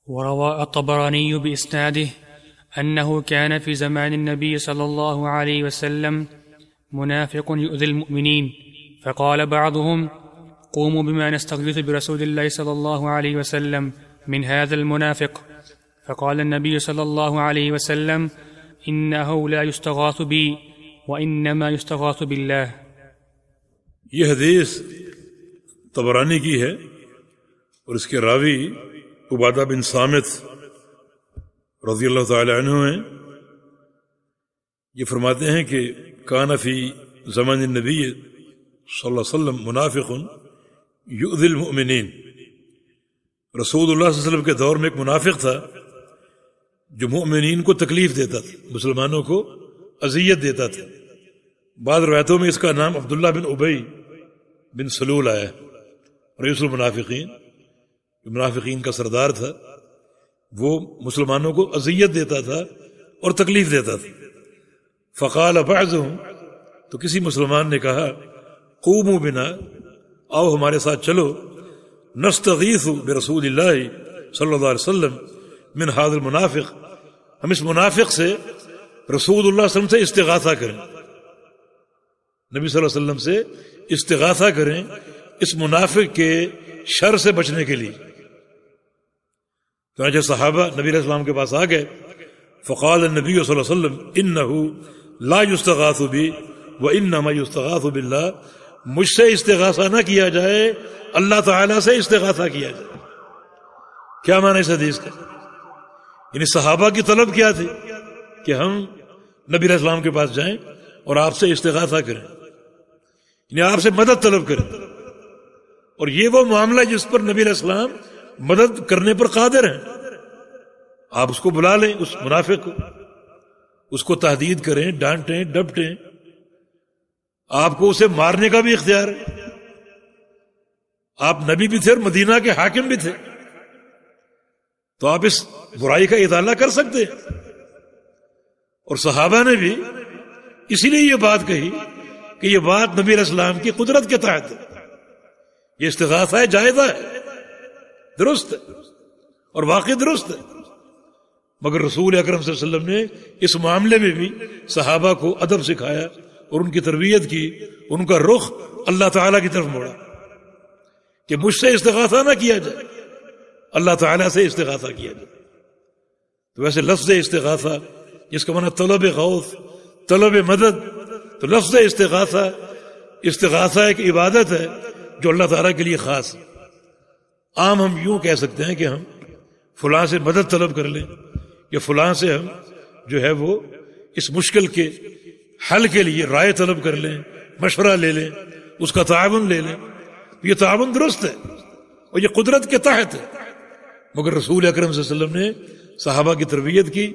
وروى الطبراني بإسناده أنه كان في زمان النبي صلى الله عليه وسلم منافق يؤذي المؤمنين، فقال بعضهم: قوموا بما نستغيث برسول الله صلى الله عليه وسلم من هذا المنافق. فقال النبي صلى الله عليه وسلم: إنه لا يستغاث بي وإنما يستغاث بالله. یہ حدیث طبرانی کی ہے اور اس کے راوی عبادہ بن صامت رضی اللہ تعالی عنہ ہیں. یہ فرماتے ہیں کہ کان فی زمان النبی صلی اللہ علیہ وسلم منافق یؤذی المؤمنین. رسول اللہ صلی اللہ علیہ وسلم کے دور میں ایک منافق تھا جو مؤمنین کو تکلیف دیتا تھا، مسلمانوں کو اذیت دیتا تھا. بعض روایتوں میں اس کا نام عبداللہ بن ابی بن سلول آیا، رئیس المنافقین، جو منافقین کا سردار تھا. وہ مسلمانوں کو اذیت دیتا تھا اور تکلیف دیتا تھا. فقال بعضهم، تو کسی مسلمان نے کہا: قوموا بنا، آؤ ہمارے ساتھ چلو، نستغیث برسول اللہ صلی اللہ علیہ وسلم من هذا المنافق، ہم اس منافق سے رسول اللہ صلی اللہ علیہ وسلم سے استغاثہ کریں، نبی صلی اللہ علیہ وسلم سے استغاثہ کریں اس منافق کے شر سے بچنے کے لیے. چنانچہ صحابہ نبی علیہ السلام کے پاس آ گئے. فقال النبی صلی اللہ علیہ وسلم: انہ لا یستغاث بی وانما یستغاث باللہ، مجھ سے استغاثہ نہ کیا جائے، اللہ تعالیٰ سے استغاثہ کیا جائے. کیا معنی اس حدیث کا؟ یعنی صحابہ کی طلب کیا تھی کہ ہم نبی علیہ السلام کے پاس جائیں اور آپ سے استغاثہ کریں، یعنی آپ سے مدد طلب کریں. اور یہ وہ معاملہ جس پر نبی علیہ السلام مدد کرنے پر قادر ہیں. آپ اس کو بلا لیں، اس منافق کو، اس کو تہدید کریں، ڈانٹیں، ڈپٹیں. آپ کو اسے مارنے کا بھی اختیار ہے. آپ نبی بھی تھے اور مدینہ کے حاکم بھی تھے، تو آپ اس برائی کا ازالہ کر سکتے ہیں. اور صحابہ نے بھی اسی لیے یہ بات کہی کہ یہ بات نبی علیہ السلام کی قدرت کے تحت ہے، یہ استغاثہ ہے، جائزہ ہے، درست ہے اور واقعی درست ہے. مگر رسول اکرم صلی اللہ علیہ وسلم نے اس معاملے میں بھی صحابہ کو ادب سکھایا اور ان کی تربیت کی، ان کا رخ اللہ تعالیٰ کی طرف موڑا کہ مجھ سے استغاثہ نہ کیا جائے، اللہ تعالیٰ سے استغاثہ کیا جائے. تو ویسے لفظ استغاثہ جس کا معنی طلب غوث، طلب مدد، تو لفظ استغاثہ ایک عبادت ہے جو اللہ تعالیٰ کے لیے خاص ہے. عام ہم یوں کہہ سکتے ہیں کہ ہم فلاں سے مدد طلب کر لیں، یا فلاں سے ہم جو ہے وہ اس مشکل کے حل کے لیے رائے طلب کر لیں، مشورہ لے لیں، اس کا تعاون لے لیں. یہ تعاون درست ہے اور یہ قدرت کے تحت ہے. مگر رسول اکرم صلی اللہ علیہ وسلم نے صحابہ کی تربیت کی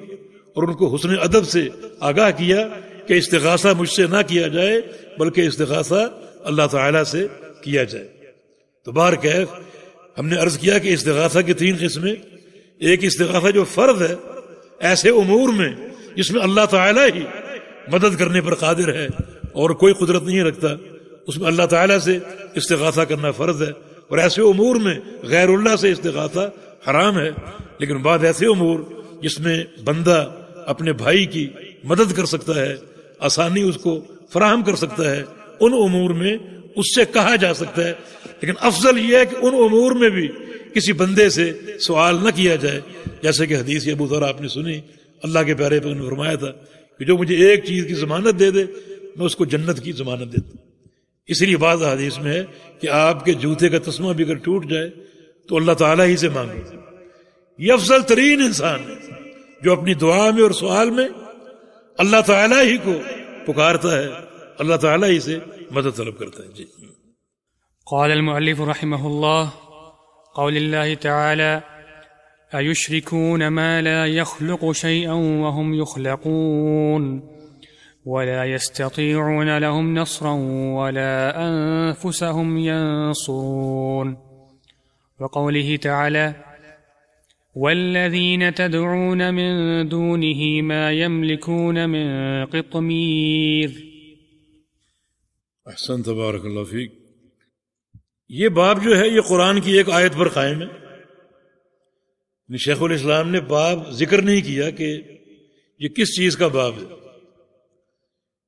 اور ان کو حسن ادب سے آگاہ کیا کہ استغاثہ مجھ سے نہ کیا جائے بلکہ استغاثہ اللہ تعالیٰ سے کیا جائے. تو بہرکیف ہم نے عرض کیا کہ استغاثہ کی 3 قسمیں. ایک استغاثہ جو فرض ہے ایسے امور میں جس میں اللہ تعالیٰ ہی مدد کرنے پر قادر ہے اور کوئی قدرت نہیں رکھتا، اس میں اللہ تعالیٰ سے استغاثہ کرنا فرض ہے. اور ایسے امور میں غیر اللہ سے استغاثہ حرام ہے. لیکن بعض ایسے امور جس میں بندہ اپنے بھائی کی مدد کر سکتا ہے، آسانی اس کو فراہم کر سکتا ہے، ان امور میں اس سے کہا جا سکتا ہے. لیکن افضل یہ ہے کہ ان امور میں بھی کسی بندے سے سوال نہ کیا جائے. جیسے کہ حدیث ابو ذر آپ نے سنی، اللہ کے پیارے پیغمبر نے فرمایا تھا کہ جو مجھے ایک چیز کی ضمانت دے دے میں اس کو جنت کی ضمانت دیتا ہوں. اسی لیے بعض حدیث میں ہے کہ آپ کے جوتے کا تسمہ بھی اگر ٹوٹ جائے تو اللہ تعالیٰ ہی سے مانگے. یہ افضل ترین انسان ہے جو اپنی دعا میں اور سوال میں اللہ تعالیٰ ہی کو پکارتا ہے، اللہ تعالیٰ ہی سے مدد طلب کرتا ہے. جی. قال المؤلف رحمه الله: قول الله تعالى: أيشركون ما لا يخلق شيئا وهم يخلقون ولا يستطيعون لهم نصرا ولا أنفسهم ينصرون. وقوله تعالى: والذين تدعون من دونه ما يملكون من قطمير. احسن، تبارک اللہ فیک. یہ باب جو ہے یہ قرآن کی ایک آیت پر قائم ہے شیخ الاسلام نے باب ذکر نہیں کیا کہ یہ کس چیز کا باب ہے.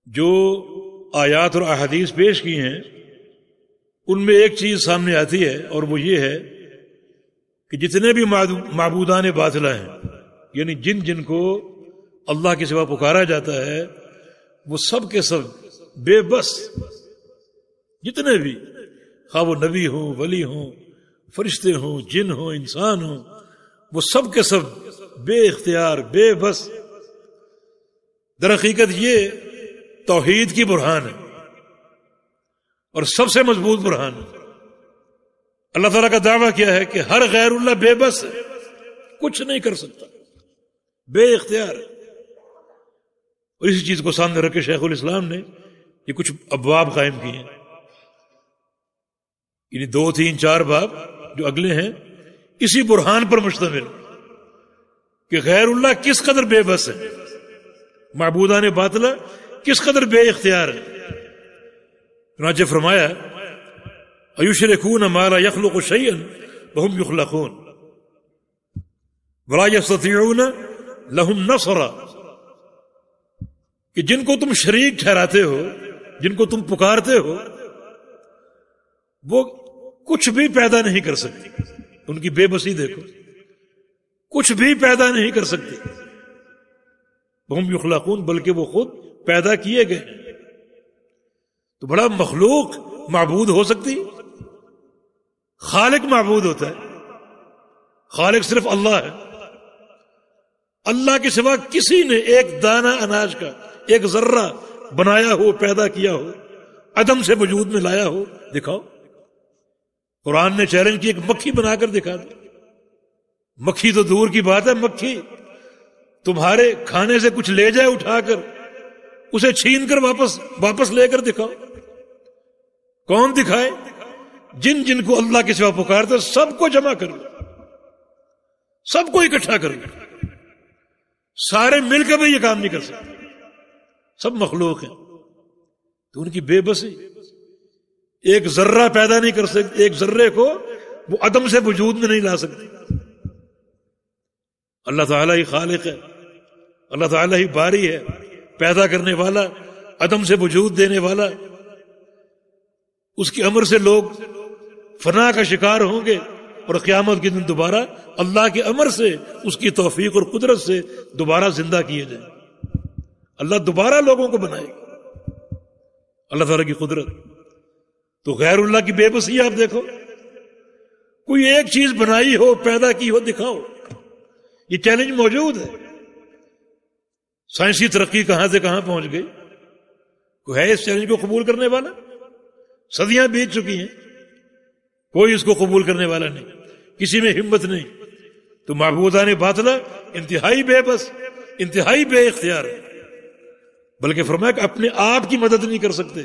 جو آیات اور احادیث پیش کی ہیں ان میں ایک چیز سامنے آتی ہے، اور وہ یہ ہے کہ جتنے بھی معبودان باطلہ ہیں، یعنی جن کو اللہ کے سوا پکارا جاتا ہے، وہ سب کے سب بے بس، جتنے بھی، خواہ وہ نبی ہوں، ولی ہوں، فرشتے ہوں، جن ہوں، انسان ہوں، وہ سب کے سب بے اختیار، بے بس. در حقیقت یہ توحید کی برہان ہے اور سب سے مضبوط برہان ہے. اللہ تعالیٰ کا دعویٰ کیا ہے کہ ہر غیر اللہ بے بس ہے، کچھ نہیں کر سکتا، بے اختیار ہے. اور اسی چیز کو سامنے رکھ کے شیخ الاسلام نے یہ کچھ ابواب قائم کیے ہیں، یعنی 2 3 4 باب جو اگلے ہیں اسی برہان پر مشتمل کہ غیر اللہ کس قدر بے بس ہے، معبودان باطلہ کس قدر بے اختیار ہے. چنانچہ فرمایا ایشرکون ما لا یخلق شیئا وهم یخلقون ولا یستطیعون لهم نصرا، کہ جن کو تم شریک ٹھہراتے ہو، جن کو تم پکارتے ہو، وہ کچھ بھی پیدا نہیں کر سکتے. ان کی بے بسی دیکھو، کچھ بھی پیدا نہیں کر سکتے. وهم یخلقون، بلکہ وہ خود پیدا کیے گئے. تو بڑا مخلوق معبود ہو سکتی، خالق معبود ہوتا ہے. خالق صرف اللہ ہے. اللہ کے سوا کسی نے ایک دانہ اناج کا ایک ذرہ بنایا ہو، پیدا کیا ہو، عدم سے وجود میں لایا ہو، دکھاؤ. قرآن نے چیلنج کی، ایک مکھی بنا کر دکھا دو. مکھی تو دور کی بات ہے، مکھی تمہارے کھانے سے کچھ لے جائے اٹھا کر، اسے چھین کر واپس لے کر دکھاؤ. کون دکھائے؟ جن کو اللہ کے سوا پکارتے سب کو جمع کر لو، سب کو اکٹھا کر لو. سارے مل کر بھی یہ کام نہیں کر سکتے، سب مخلوق ہیں. تو ان کی بے بسی، ایک ذرہ پیدا نہیں کر سکتے، ایک ذرے کو وہ عدم سے وجود میں نہیں لا سکتے. اللہ تعالیٰ ہی خالق ہے، اللہ تعالیٰ ہی باری ہے، پیدا کرنے والا، عدم سے وجود دینے والا. اس کے امر سے لوگ فنا کا شکار ہوں گے اور قیامت کے دن دوبارہ اللہ کے امر سے، اس کی توفیق اور قدرت سے دوبارہ زندہ کیے جائیں. اللہ دوبارہ لوگوں کو بنائے گا، اللہ تعالیٰ کی قدرت. تو غیر اللہ کی بے بسی آپ دیکھو، کوئی ایک چیز بنائی ہو، پیدا کی ہو، دکھاؤ. یہ چیلنج موجود ہے. سائنسی ترقی کہاں سے کہاں پہنچ گئی، کوئی ہے اس چیلنج کو قبول کرنے والا؟ صدیاں بیت چکی ہیں، کوئی اس کو قبول کرنے والا نہیں، کسی میں ہمت نہیں. تو معبودان باطلہ انتہائی بے بس، انتہائی بے اختیار ہے. بلکہ فرمایا کہ اپنے آپ کی مدد نہیں کر سکتے،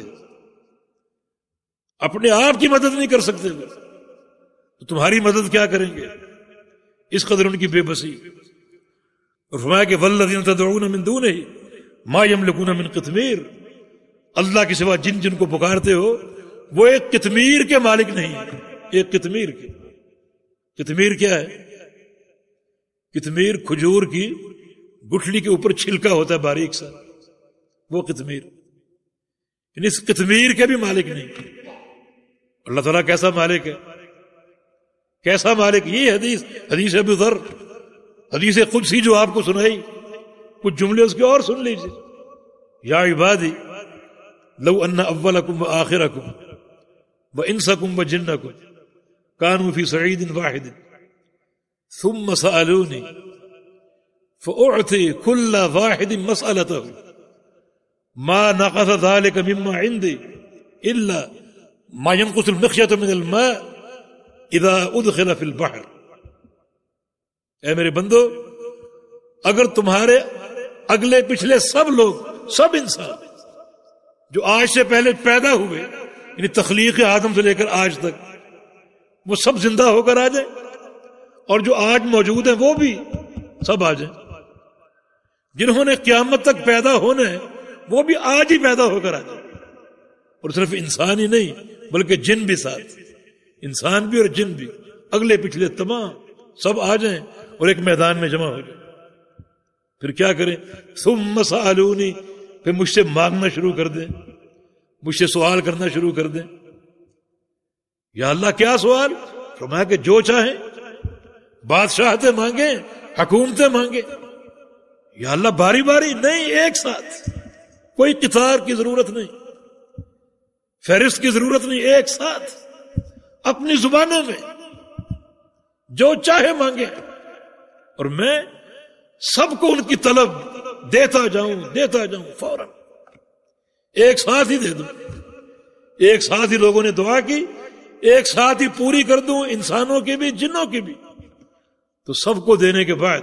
اپنے آپ کی مدد نہیں کر سکتے. تو تمہاری مدد کیا کریں گے؟ اس قدر ان کی بے بسی. اور فرمایا کہ والذین تدعون من دونہ ما یملکون من قطمیر، اللہ کے سوا جن کو پکارتے ہو وہ ایک قطمیر کے مالک نہیں ہے. ایک قطمیر کے. قطمیر کیا ہے؟ قطمیر کھجور کی گٹھلی کے اوپر چھلکا ہوتا ہے باریک سا، وہ قطمیر. یعنی اس قطمیر کے بھی مالک نہیں. اللہ تعالیٰ کیسا مالک ہے، کیسا مالک. یہ حدیث ابو ذر، حدیث قدسی جو آپ کو سنائی، کچھ جملے اس کے اور سن لیجیے. یا عبادی لو ان اولکم وآخرکم وانسکم وجنکم كانوا في صعيد واحد ثم سألوني فأعطي كل واحد مسألته ما نقص ذلك مما عندي إلا ما ينقص المخيط من الماء إذا أدخل في البحر. اے میرے بندو، اگر تمہارے اگلے پچھلے سب لوگ، سب انسان جو آج سے پہلے پیدا ہوئے، یعنی تخلیق آدم سے لے کر آج تک، وہ سب زندہ ہو کر آ جائیں، اور جو آج موجود ہیں وہ بھی سب آ جائیں. جنہوں نے قیامت تک پیدا ہونا ہے وہ بھی آج ہی پیدا ہو کر آ جائیں. اور صرف انسان ہی نہیں بلکہ جن بھی ساتھ، انسان بھی اور جن بھی، اگلے پچھلے تمام سب آ جائیں اور ایک میدان میں جمع ہو جائیں. پھر کیا کریں؟ ثم سألونی، پھر مجھ سے مانگنا شروع کر دیں، مجھ سے سوال کرنا شروع کر دیں. یا اللہ کیا سوال؟ فرمایا کہ جو چاہیں، بادشاہتیں مانگیں، حکومتیں مانگیں. یا اللہ باری باری نہیں، ایک ساتھ، کوئی قطار کی ضرورت نہیں، فہرست کی ضرورت نہیں، ایک ساتھ اپنی زبانوں میں جو چاہے مانگے، اور میں سب کو ان کی طلب دیتا جاؤں فوراً، ایک ساتھ ہی دے دوں. ایک ساتھ ہی لوگوں نے دعا کی، ایک ساتھ ہی پوری کر دوں، انسانوں کی بھی جنوں کی بھی. تو سب کو دینے کے بعد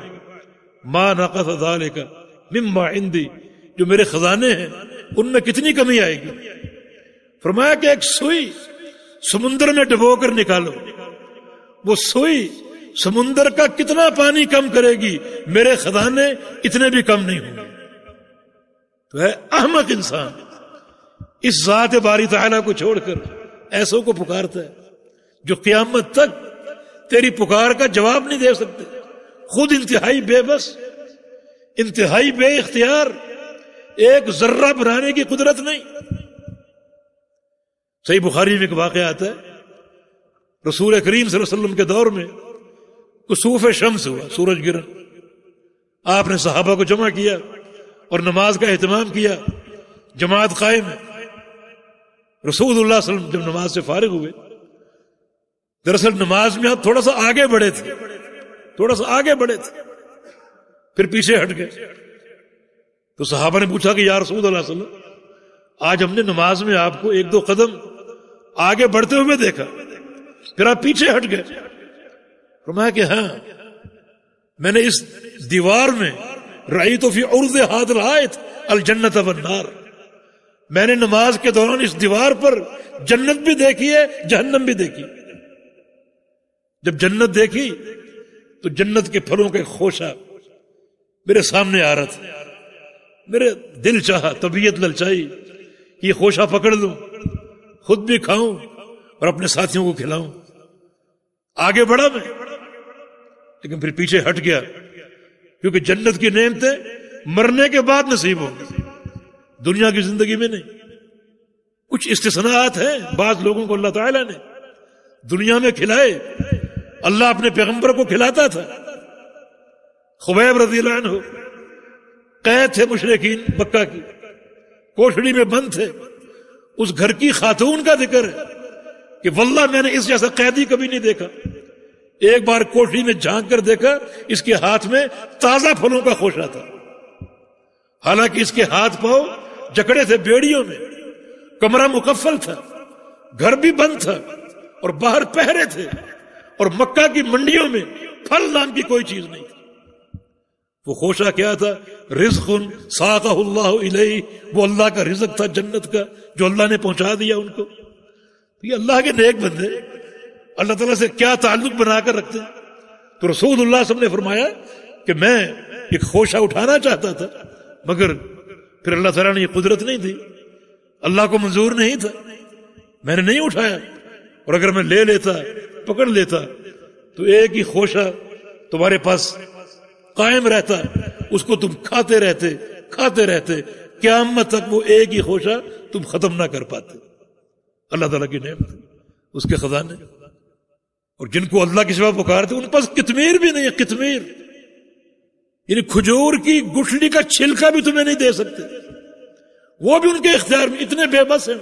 ما نقص ذلك مما عندي، جو میرے خزانے ہیں ان میں کتنی کمی آئے گی؟ فرمایا کہ ایک سوئی سمندر میں ڈبو کر نکالو، وہ سوئی سمندر کا کتنا پانی کم کرے گی، میرے خزانے اتنے بھی کم نہیں ہوں گے. تو ہے احمق انسان اس ذات باری تعالیٰ کو چھوڑ کر ایسوں کو پکارتا ہے جو قیامت تک تیری پکار کا جواب نہیں دے سکتے، خود انتہائی بے بس، انتہائی بے اختیار، ایک ذرہ بنانے کی قدرت نہیں. صحیح بخاری میں ایک واقعہ آتا ہے، رسول کریم صلی اللہ علیہ وسلم کے دور میں کسوف شمس ہوا، سورج گرہن. آپ نے صحابہ کو جمع کیا اور نماز کا اہتمام کیا، جماعت قائم ہے. رسول اللہ صلی اللہ علیہ وسلم جب نماز سے فارغ ہوئے، دراصل نماز میں آپ تھوڑا سا آگے بڑھے تھے، پھر پیچھے ہٹ گئے. تو صحابہ نے پوچھا کہ یا رسول اللہ صلی اللہ علیہ وسلم، آج ہم نے نماز میں آپ کو ایک دو قدم آگے بڑھتے ہوئے دیکھا، پھر آپ پیچھے ہٹ گئے. فرمایا کہ ہاں، میں نے اس دیوار میں رأیت فی عرض ھذا الحائط الجنت والنار، میں نے نماز کے دوران اس دیوار پر جنت بھی دیکھی ہے، جہنم بھی دیکھی. جب جنت دیکھی تو جنت کے پھلوں کا ایک خوشہ میرے سامنے آ رہا تھا، میرے دل چاہا، طبیعت للچائی کہ یہ خوشہ پکڑ لوں، خود بھی کھاؤں اور اپنے ساتھیوں کو کھلاؤں. آگے بڑھا میں، لیکن پھر پیچھے ہٹ گیا، کیونکہ جنت کی نعمتیں مرنے کے بعد نصیب ہوں گی، دنیا کی زندگی میں نہیں. کچھ استثناءات ہیں، بعض لوگوں کو اللہ تعالیٰ نے دنیا میں کھلائے. اللہ اپنے پیغمبر کو کھلاتا تھا. خبیب رضی اللہ عنہ قید تھے مشرکین مکہ کی، کوٹھڑی میں بند تھے. اس گھر کی خاتون کا ذکر ہے کہ واللہ میں نے اس جیسا قیدی کبھی نہیں دیکھا. ایک بار کوٹھڑی میں جھانک کر دیکھا، اس کے ہاتھ میں تازہ پھلوں کا خوشہ تھا، حالانکہ اس کے ہاتھ پاؤں جکڑے تھے بیڑیوں میں، کمرہ مقفل تھا، گھر بھی بند تھا اور باہر پہرے تھے، اور مکہ کی منڈیوں میں پھل نام کی کوئی چیز نہیں تھی. وہ خوشہ کیا تھا؟ رزق ساقہ اللہ الیہ، وہ اللہ کا رزق تھا جنت کا جو اللہ نے پہنچا دیا ان کو. یہ اللہ کے نیک بندے اللہ تعالیٰ سے کیا تعلق بنا کر رکھتے ہیں. تو رسول اللہ صلی اللہ علیہ وسلم نے فرمایا کہ میں ایک خوشہ اٹھانا چاہتا تھا، مگر پھر اللہ تعالیٰ نے یہ قدرت نہیں دی، اللہ کو منظور نہیں تھا، میں نے نہیں اٹھایا. اور اگر میں لے لیتا، پکڑ لیتا، تو ایک ہی خوشہ تمہارے پاس قائم رہتا، اس کو تم کھاتے رہتے، قیامت تک وہ ایک ہی خوشہ تم ختم نہ کر پاتے. اللہ تعالیٰ کی نعمت، اس کے خزانے. اور جن کو اللہ کے سوا پکارتے ان پاس قطمیر بھی نہیں ہے. قطمیر یعنی کھجور کی گٹھلی کا چھلکا بھی تمہیں نہیں دے سکتے، وہ بھی ان کے اختیار میں. اتنے بے بس ہیں.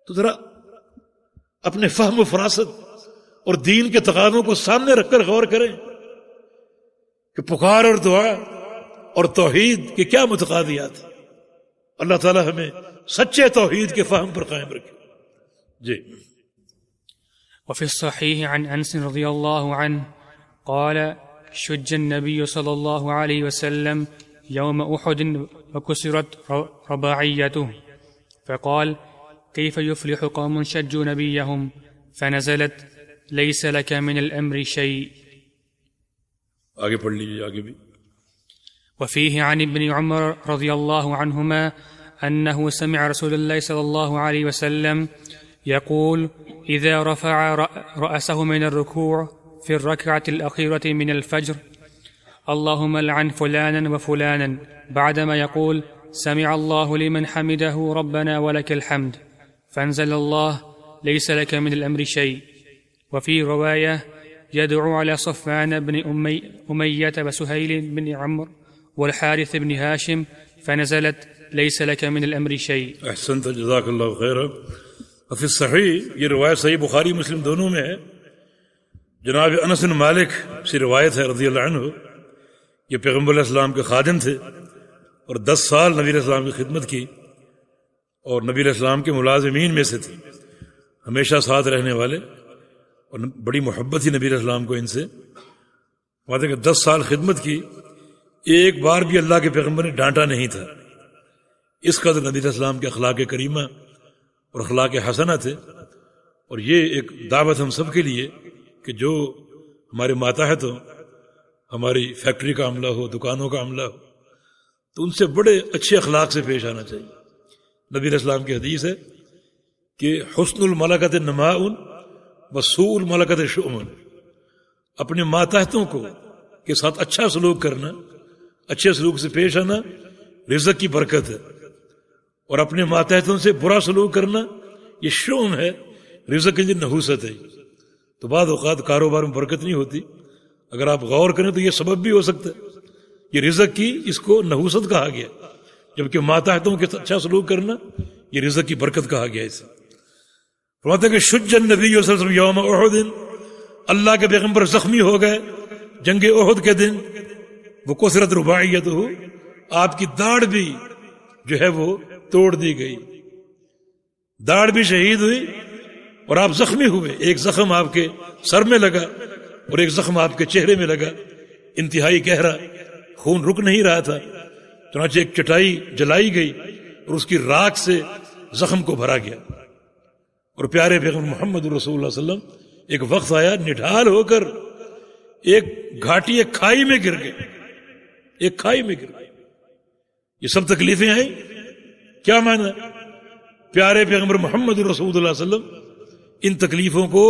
تو ذرا اپنے فہم و فراست اور دین کے تقاضوں کو سامنے رکھ کر غور کریں کہ پکار اور دعا اور توحید کے کیا متقاضیات ہیں. اللہ تعالی ہمیں سچے توحید کے فہم پر قائم رکھے. جی. وفي الصحيح عن أنس رضي الله عنه قال شج النبي صلى الله عليه وسلم يوم أحد وكسرت رباعيته فقال كيف يفلح قوم شجوا نبيهم فنزلت ليس لك من الأمر شيء. آگے پڑھ لیجیے آگے بھی. وفيه عن ابن عمر رضي الله عنهما أنه سمع رسول الله صلى الله عليه وسلم يقول إذا رفع رأسه من الركوع في الركعة الأخيرة من الفجر: اللهم لعن فلانا وفلانا، بعدما يقول: سمع الله لمن حمده ربنا ولك الحمد، فانزل الله: ليس لك من الأمر شيء. وفي رواية: يدعو على صفوان بن أمية وسهيل بن عمرو والحارث بن هاشم، فنزلت: ليس لك من الأمر شيء. احسنت جزاک اللہ خیرا. وفي الصحیح، یہ روایت صحیح بخاری مسلم دونوں میں ہے. جناب انس بن مالک سے روایت ہے رضی اللہ عنہ. یہ پیغمبر علیہ السلام کے خادم تھے اور 10 سال نبی علیہ السلام کی خدمت کی اور نبی علیہ السلام کے ملازمین میں سے تھے، ہمیشہ ساتھ رہنے والے، اور بڑی محبت تھی نبی علیہ السلام کو ان سے. بات ہے کہ 10 سال خدمت کی، ایک بار بھی اللہ کے پیغمبر نے ڈانٹا نہیں تھا. اس قدر نبی علیہ السلام کے اخلاق کریمہ اور اخلاق حسنہ تھے. اور یہ ایک دعوت ہم سب کے لیے کہ جو ہمارے ماتحت ہوں، ہماری فیکٹری کا عملہ ہو، دکانوں کا عملہ ہو، تو ان سے بڑے اچھے اخلاق سے پیش آنا چاہیے. نبی علیہ السلام کی حدیث ہے کہ حسن الملکۃ نماء وسوء الملکۃ شؤم. اپنے ماتحتوں کو کے ساتھ اچھا سلوک کرنا، اچھے سلوک سے پیش آنا رزق کی برکت ہے، اور اپنے ماتحتوں سے برا سلوک کرنا یہ شؤم ہے، رزق کے لیے نحوست ہے. تو بعض اوقات کاروبار میں برکت نہیں ہوتی. اگر آپ غور کریں تو یہ سبب بھی ہو سکتا ہے. یہ رزق کی، اس کو نحوست کہا گیا، جبکہ ماتحتوں کے اچھا سلوک کرنا یہ رزق کی برکت کہا گیا. اسے فرماتے ہیں کہ شج النبی صلی اللہ علیہ وسلم یوم احد، اللہ کے پیغمبر زخمی ہو گئے جنگ احد کے دن. وہ کثرت رباعیتہ، آپ کی داڑھ بھی جو ہے وہ توڑ دی گئی، داڑھ بھی شہید ہوئی اور آپ زخمی ہوئے. ایک زخم آپ کے سر میں لگا اور ایک زخم آپ کے چہرے میں لگا، انتہائی گہرا، خون رک نہیں رہا تھا. چنانچہ ایک چٹائی جلائی گئی اور اس کی راکھ سے زخم کو بھرا گیا. اور پیارے پیغمبر محمد رسول اللہ صلی اللہ علیہ وسلم ایک وقت آیا، نڈھال ہو کر ایک گھاٹی، ایک کھائی میں گر گئے، ایک کھائی میں گر گئے. یہ سب تکلیفیں آئیں. کیا معنی؟ پیارے پیغمبر محمد رسول اللہ صلی اللہ علیہ وسلم ان تکلیفوں کو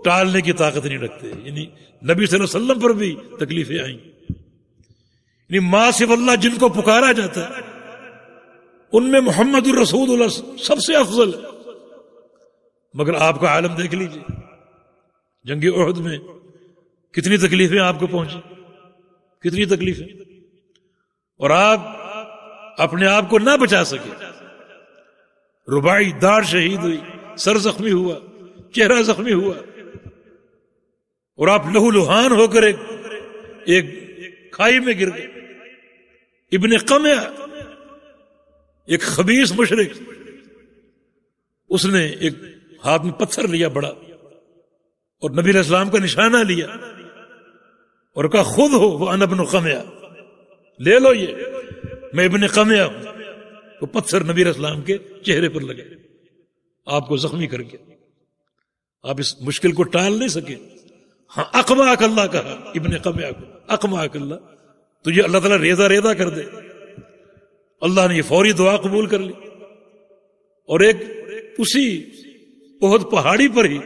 ٹالنے کی طاقت نہیں رکھتے. یعنی نبی صلی اللہ علیہ وسلم پر بھی تکلیفیں آئیں. یعنی ما صرف اللہ جن کو پکارا جاتا ہے ان میں محمد الرسول اللہ سب سے افضل ہے. مگر آپ کا عالم دیکھ لیجیے، جنگ احد میں کتنی تکلیفیں آپ کو پہنچی، کتنی تکلیفیں، اور آپ اپنے آپ کو نہ بچا سکے. رباعی داڑھ شہید ہوئی، سر زخمی ہوا، چہرہ زخمی ہوا، اور آپ لہو لہان ہو کر ایک کھائی میں گر گئے. ابن قمع، ایک خبیث مشرک، اس نے ایک ہاتھ میں پتھر لیا بڑا اور نبی علیہ السلام کا نشانہ لیا اور کہا خود ہو وہ انا ابن قمع، لے لو یہ میں ابن قمع ہوں. وہ پتھر نبی علیہ السلام کے چہرے پر لگے، آپ کو زخمی کر کے. آپ اس مشکل کو ٹال نہیں سکے. ہاں اقمعک اللہ کہا ابن قمع کو، اقمعک اللہ، تجھے اللہ تعالیٰ ریزہ ریزہ کر دے. اللہ نے یہ فوری دعا قبول کر لی. اور ایک اسی احد پہاڑی پر ہی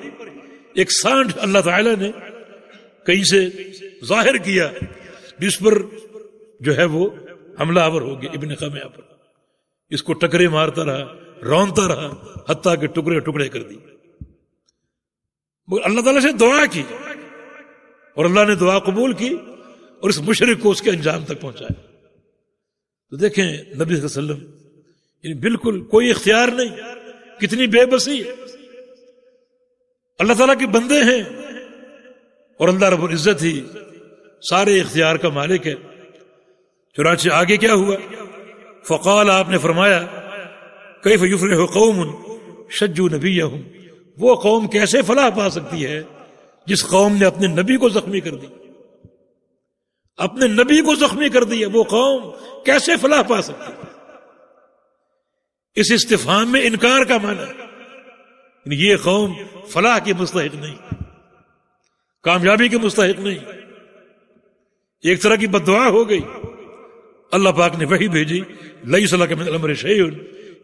ایک سانڈ اللہ تعالیٰ نے کہیں سے ظاہر کیا جس پر جو ہے وہ حملہ آور ہو گیا ابن قمع پر. اس کو ٹکرے مارتا رہا، رونتا رہا، حتیٰ کہ ٹکڑے ٹکڑے کر دی. مگر اللہ تعالیٰ سے دعا کی اور اللہ نے دعا قبول کی اور اس مشرک کو اس کے انجام تک پہنچایا. تو دیکھیں نبی صلی اللہ علیہ وسلم یعنی بالکل کوئی اختیار نہیں، کتنی بے بسی ہے. اللہ تعالیٰ کے بندے ہیں اور اللہ رب العزت ہی سارے اختیار کا مالک ہے. چنانچہ آگے کیا ہوا؟ فقال، آپ نے فرمایا، کیف یفلح قوم شجوا نبیہم، وہ قوم کیسے فلاح پا سکتی ہے جس قوم نے اپنے نبی کو زخمی کر دی، اپنے نبی کو زخمی کر دیا، وہ قوم کیسے فلاح پا سکتی ہے؟ اس استفہام میں انکار کا معنی ہے، یہ قوم فلاح کی مستحق نہیں، کامیابی کے مستحق نہیں. ایک طرح کی بددعا ہو گئی. اللہ پاک نے وحی بھیجی، لیس لک من الامر شیء،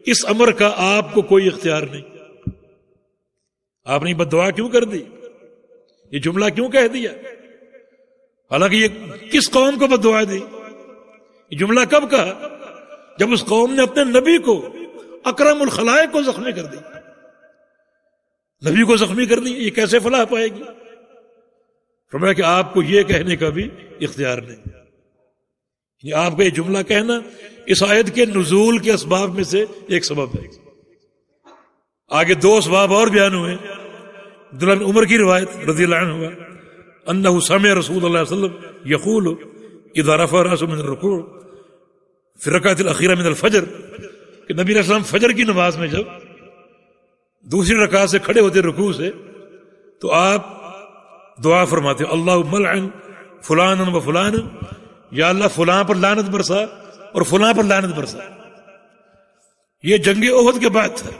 اس امر کا آپ کو کوئی اختیار نہیں. آپ نے بددعا کیوں کر دی؟ یہ جملہ کیوں کہہ دیا؟ حالانکہ یہ کس قوم کو بد دعا دی؟ یہ جملہ کب کہا؟ جب اس قوم نے اپنے نبی کو، اکرم الخلائق کو زخمی کر دی. نبی کو زخمی کر دی، یہ کیسے فلاح پائے گی؟ فرمایا کہ آپ کو یہ کہنے کا بھی اختیار نہیں. یہ آپ کا یہ جملہ کہنا اس آیت کے نزول کے اسباب میں سے ایک سبب ہے. آگے دو اسباب اور بیان ہوئے. عبداللہ بن عمر کی روایت رضی اللہ عنہ انہ سمع رسول اللہ صلی اللہ علیہ وسلم یقول اذا رفع رأسه من الرکوع فی الرکعۃ الاخیرہ من الفجر، کہ نبی علیہ السلام فجر کی نماز میں جب دوسری رکعت سے کھڑے ہوتے رکوع سے تو آپ دعا فرماتے اللہم لعن فلانا و فلانا، یا اللہ فلاں پر لعنت برسا اور فلاں پر لعنت برسا. یہ جنگ احد کے بعد تھا.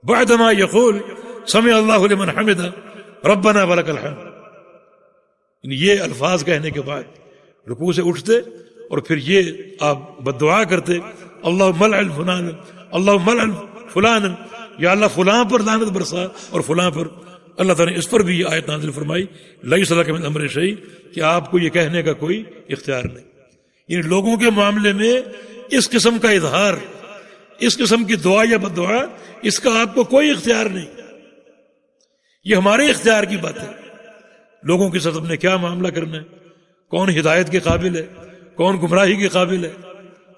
بعدما یقول سمع اللہ لمن حمدہ ربنا ولک الحمد، یہ الفاظ کہنے کے بعد رکوع سے اٹھتے اور پھر یہ آپ بد دعا کرتے اللہم لعن فلانا اللہم لعن فلانا، یا اللہ فلاں پر لعنت برسا اور فلاں پر. اللہ تعالیٰ نے اس پر بھی یہ آیت نازل فرمائی لیس لک من امر شیء، کہ آپ کو یہ کہنے کا کوئی اختیار نہیں. یعنی لوگوں کے معاملے میں اس قسم کا اظہار، اس قسم کی دعا یا بد دعا، اس کا آپ کو کوئی اختیار نہیں. یہ ہمارے اختیار کی بات ہے. لوگوں کے ساتھ اپنے کیا معاملہ کرنا ہے، کون ہدایت کے قابل ہے، کون گمراہی کے قابل ہے،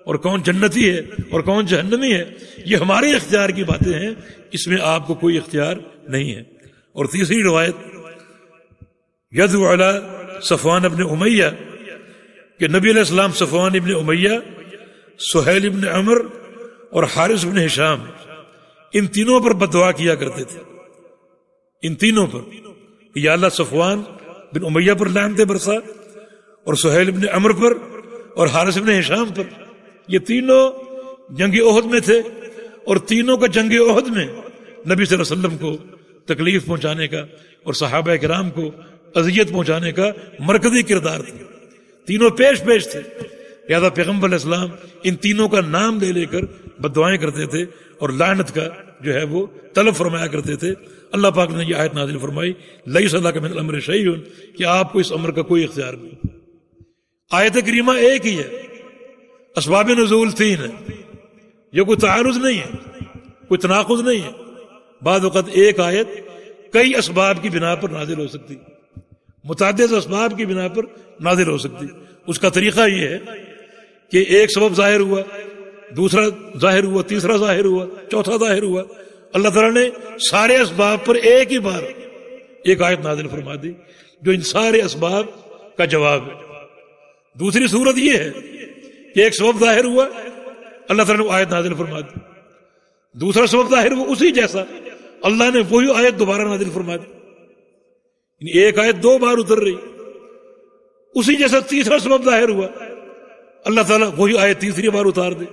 اور کون جنتی ہے اور کون جہنمی ہے، یہ ہمارے اختیار کی باتیں ہیں. اس میں آپ کو کوئی اختیار نہیں ہے. اور تیسری روایت یدعو علی صفوان ابن امیہ، کہ نبی علیہ السلام صفوان ابن امیہ، سہیل ابن عمر اور حارث ابن ہشام، ان تینوں پر بد دعا کیا کرتے تھے. ان تینوں پر، یا اللہ صفوان بن امیہ پر لعنت برسا اور سہیل ابن عمر پر اور حارث ابن ہشام پر. یہ تینوں جنگ احد میں تھے اور تینوں کا جنگ احد میں نبی صلی اللہ علیہ وسلم کو تکلیف پہنچانے کا اور صحابہ کرام کو اذیت پہنچانے کا مرکزی کردار تھا. تینوں پیش تھے. لہذا پیغمبر علیہ السلام ان تینوں کا نام لے کر بد دعائیں کرتے تھے اور لعنت کا جو ہے وہ طلب فرمایا کرتے تھے. اللہ پاک نے یہ آیت نازل فرمائی لیس لک من الامر شیء، کہ آپ کو اس امر کا کوئی اختیار نہیں. آیت کریمہ ایک ہی ہے، اسباب نزول تین ہیں. یہ کوئی تعارض نہیں ہے، کوئی تناقض نہیں ہے. بعض وقت ایک آیت کئی اسباب کی بنا پر نازل ہو سکتی، متعدد اسباب کی بنا پر نازل ہو سکتی. اس کا طریقہ یہ ہے کہ ایک سبب ظاہر ہوا، دوسرا ظاہر ہوا، تیسرا ظاہر ہوا، چوتھا ظاہر ہوا. اللہ تعالیٰ نے سارے اسباب پر ایک ہی بار ایک آیت نازل فرما دی جو ان سارے اسباب کا جواب ہے. دوسری صورت یہ ہے کہ ایک سبب ظاہر ہوا، اللہ تعالیٰ نے آیت نازل فرما دی. دوسرا سبب ظاہر ہوا اسی جیسا، اللہ نے وہی آیت دوبارہ نازل فرما دی. ایک آیت دو بار اتر رہی، اسی جیسا تیسرا سبب ظاہر ہوا، اللہ تعالیٰ وہی آیت تیسری بار اتار دے.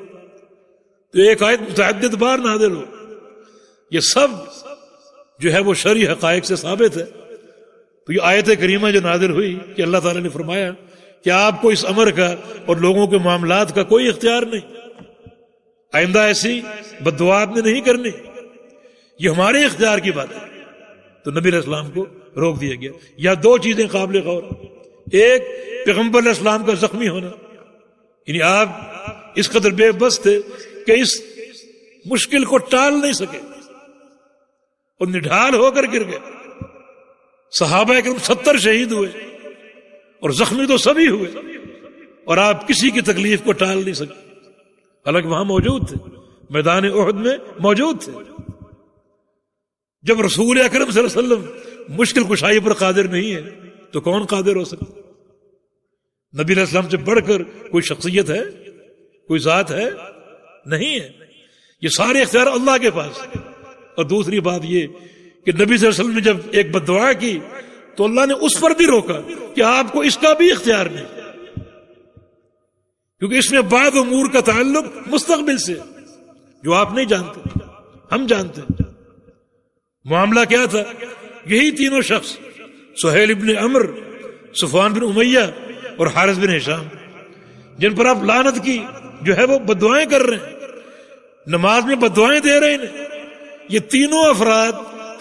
تو ایک آیت متعدد بار نازل ہو. یہ سب جو ہے وہ شرعی حقائق سے ثابت ہے. تو یہ آیت کریمہ جو نازل ہوئی کہ اللہ تعالیٰ نے فرمایا کہ آپ کو اس امر کا اور لوگوں کے معاملات کا کوئی اختیار نہیں، آئندہ ایسی بد دعا آپ نے نہیں کرنی، یہ ہمارے اختیار کی بات ہے. تو نبی علیہ السلام کو روک دیا گیا. یا دو چیزیں قابل غور، ایک پیغمبر علیہ السلام کا زخمی ہونا، یعنی آپ اس قدر بے بس تھے کہ اس مشکل کو ٹال نہیں سکے اور نڈھال ہو کر گر گئے. صحابہ کرام 70 شہید ہوئے اور زخمی تو سبھی ہوئے، اور آپ کسی کی تکلیف کو ٹال نہیں سکے، حالانکہ وہاں موجود تھے، میدان احد میں موجود تھے. جب رسول اکرم صلی اللہ علیہ وسلم مشکل کشائی پر قادر نہیں ہے تو کون قادر ہو سکتا؟ نبی علیہ السلام سے بڑھ کر کوئی شخصیت ہے، کوئی ذات ہے؟ نہیں ہے. یہ سارے اختیار اللہ کے پاس. اور دوسری بات یہ کہ نبی صلی اللہ علیہ وسلم نے جب ایک بد دعا کی تو اللہ نے اس پر بھی روکا کہ آپ کو اس کا بھی اختیار نہیں، کیونکہ اس میں بعض امور کا تعلق مستقبل سے جو آپ نہیں جانتے، ہم جانتے ہیں. معاملہ کیا تھا؟ یہی تینوں شخص سہیل ابن عمر، صفوان بن امیہ اور حارث بن ہشام، جن پر آپ لعنت کی جو ہے وہ بد دعائیں کر رہے ہیں، نماز میں بد دعائیں دے رہے ہیں. یہ تینوں افراد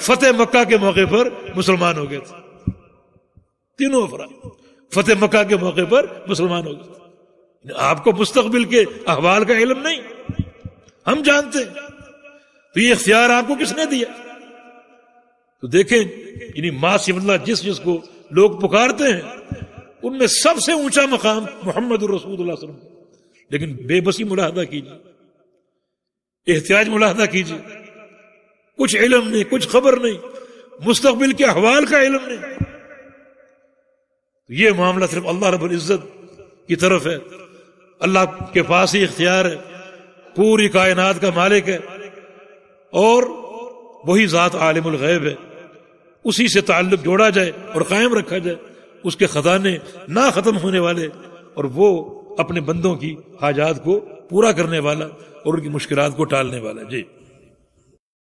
فتح مکہ کے موقع پر مسلمان ہو گئے تھے. تینوں افراد فتح مکہ کے موقع پر مسلمان ہو گئے. آپ کو مستقبل کے احوال کا علم نہیں، ہم جانتے ہیں. تو یہ اختیار آپ کو کس نے دیا؟ تو دیکھیں یعنی ما سوا اللہ جس کو لوگ پکارتے ہیں ان میں سب سے اونچا مقام محمد الرسول اللہ صلی اللہ علیہ وسلم. لیکن بے بسی ملاحظہ کیجیے، احتیاج ملاحظہ کیجیے، کچھ علم نہیں، کچھ خبر نہیں، مستقبل کے احوال کا علم نہیں. یہ معاملہ صرف اللہ رب العزت کی طرف ہے. اللہ کے پاس ہی اختیار ہے، پوری کائنات کا مالک ہے، اور وہی ذات عالم الغیب ہے. اسی سے تعلق جوڑا جائے اور قائم رکھا جائے، اس کے خزانے نہ ختم ہونے والے، اور وہ اپنے بندوں کی حاجات کو پورا کرنے والا اور ان کی مشکلات کو ٹالنے والا. جی